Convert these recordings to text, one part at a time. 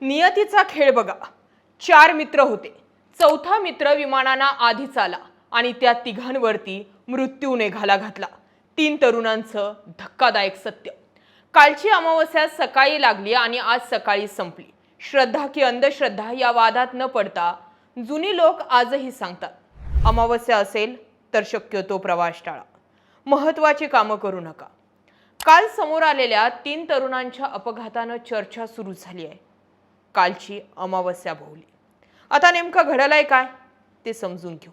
नियतीचा खेळ बघा. 4 मित्र होते. चौथा मित्र विमानानं आधीच आला आणि त्या तिघांवरती मृत्यूने घाला घातला. 3 तरुणांचं धक्कादायक सत्य. कालची अमावस्या सकाळी लागली आणि आज सकाळी संपली. श्रद्धा की अंधश्रद्धा या वादात न पडता जुनी लोक आजही सांगतात, अमावस्या असेल तर शक्यतो प्रवास टाळा, महत्त्वाची कामं करू नका. काल समोर आलेल्या 3 तरुणांच्या अपघातानं चर्चा सुरू झाली आहे. कालची अमावस्या भोवली. आता नेमकं घडलंय काय ते समजून घेऊ.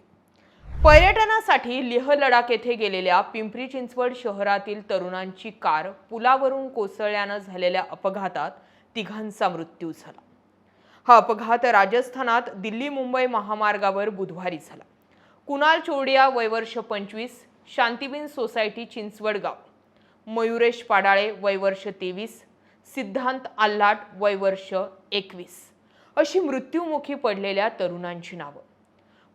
पर्यटनासाठी लेह लडाख येथे गेलेल्या पिंपरी चिंचवड शहरातील तरुणांची कार पुलावरून कोसळल्यानं झालेल्या अपघातात तिघांचा मृत्यू झाला. हा अपघात राजस्थानात दिल्ली मुंबई महामार्गावर बुधवारी झाला. कुणाल चोरडिया वय वर्ष 25, शांतिबीन सोसायटी चिंचवड गाव. मयुरेश पाडाळे वय वर्ष 23, सिद्धांत आल्हाट वय वर्ष 21 अशी मृत्युमुखी पडलेल्या तरुणांची नावं.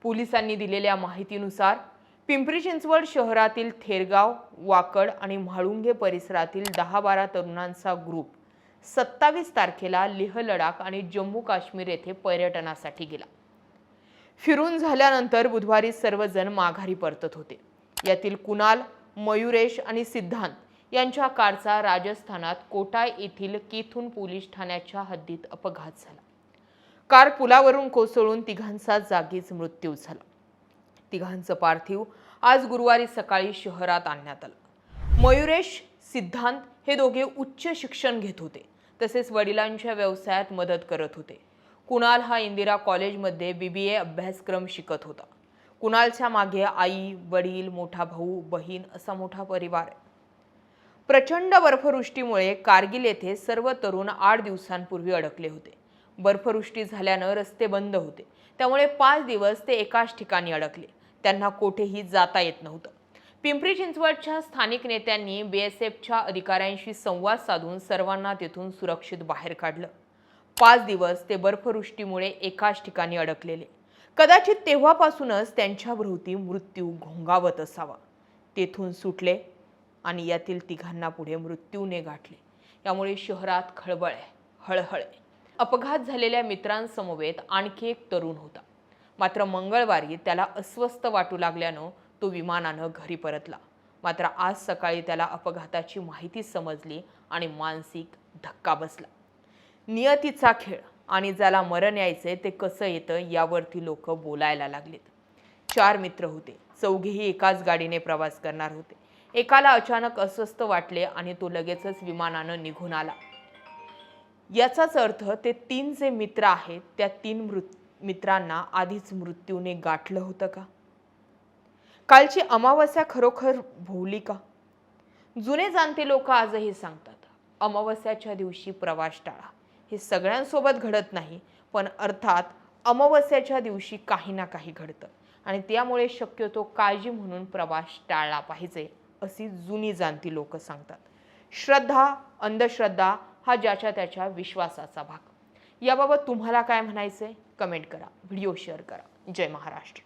पोलिसांनी दिलेल्या माहितीनुसार पिंपरी चिंचवड शहरातील थेरगाव, वाकड आणि म्हाळुंगे परिसरातील 10-12 तरुणांचा ग्रुप 27 तारखेला लेह लडाख आणि जम्मू काश्मीर येथे पर्यटनासाठी गेला. फिरून झाल्यानंतर बुधवारी सर्वजण माघारी परतत होते. यातील कुणाल, मयुरेश आणि सिद्धांत यांच्या कारचा राजस्थानात कोटा येथील केथून पोलीस ठाण्याच्या हद्दीत अपघात झाला. कार पुलावरून कोसळून तिघांचा जागीच मृत्यू झाला. तिघांचं पार्थिव आज गुरुवारी सकाळी शहरात आणण्यात आलं. मयुरेश, सिद्धांत हे दोघे उच्च शिक्षण घेत होते, तसेच वडिलांच्या व्यवसायात मदत करत होते. कुणाल हा इंदिरा कॉलेजमध्ये BBA अभ्यासक्रम शिकत होता. कुणालच्या मागे आई, वडील, मोठा भाऊ, बहीण असा मोठा परिवार आहे. प्रचंड बर्फवृष्टीमुळे कारगिल येथे सर्व तरुण 8 दिवसांपूर्वी अडकले होते. बर्फवृष्टी झाल्यानं रस्ते बंद होते, त्यामुळे 5 दिवस ते एकाच ठिकाणी अडकले. त्यांना कोठेही जाता येत नव्हतं. पिंपरी चिंचवडच्या स्थानिक नेत्यांनी BSFच्या अधिकाऱ्यांशी संवाद साधून सर्वांना तेथून सुरक्षित बाहेर काढलं. 5 दिवस ते बर्फवृष्टीमुळे एकाच ठिकाणी अडकलेले. कदाचित तेव्हापासूनच त्यांच्या भोवती मृत्यू घोंगावत असावा. तेथून सुटले आणि यातील तिघांना पुढे मृत्यूने गाठले. यामुळे शहरात खळबळ आहे, हळहळ आहे. अपघात झालेल्या मित्रांसमवेत आणखी एक तरुण होता. मात्र मंगळवारी त्याला अस्वस्थ वाटू लागल्यानं तो विमानानं घरी परतला. मात्र आज सकाळी त्याला अपघाताची माहिती समजली आणि मानसिक धक्का बसला. नियतीचा खेळ आणि ज्याला मरण यायचे ते कसं येतं यावरती लोक बोलायला लागलेत. 4 मित्र होते. चौघेही एकाच गाडीने प्रवास करणार होते. एकाला अचानक अस्वस्थ वाटले आणि तो लगेचच विमानानं निघून आला. याचाच अर्थ ते 3 जे मित्र आहेत त्या 3 मित्रांना आधीच मृत्यूने गाठलं होतं का? कालची अमावस्या खरोखर भोवली का? जुने जाणते लोक आजही सांगतात, अमावस्याच्या दिवशी प्रवास टाळा. हे सगळ्यांसोबत घडत नाही, पण अर्थात अमावस्याच्या दिवशी काही ना काही घडतं आणि त्यामुळे शक्यतो काळजी म्हणून प्रवास टाळला पाहिजे अशी जुनी जाणती लोक सांगतात. श्रद्धा, अंधश्रद्धा हा ज्याच्या त्याच्या विश्वासाचा भाग. याबाबत तुम्हाला काय म्हणायचंय? कमेंट करा, व्हिडिओ शेअर करा. जय महाराष्ट्र.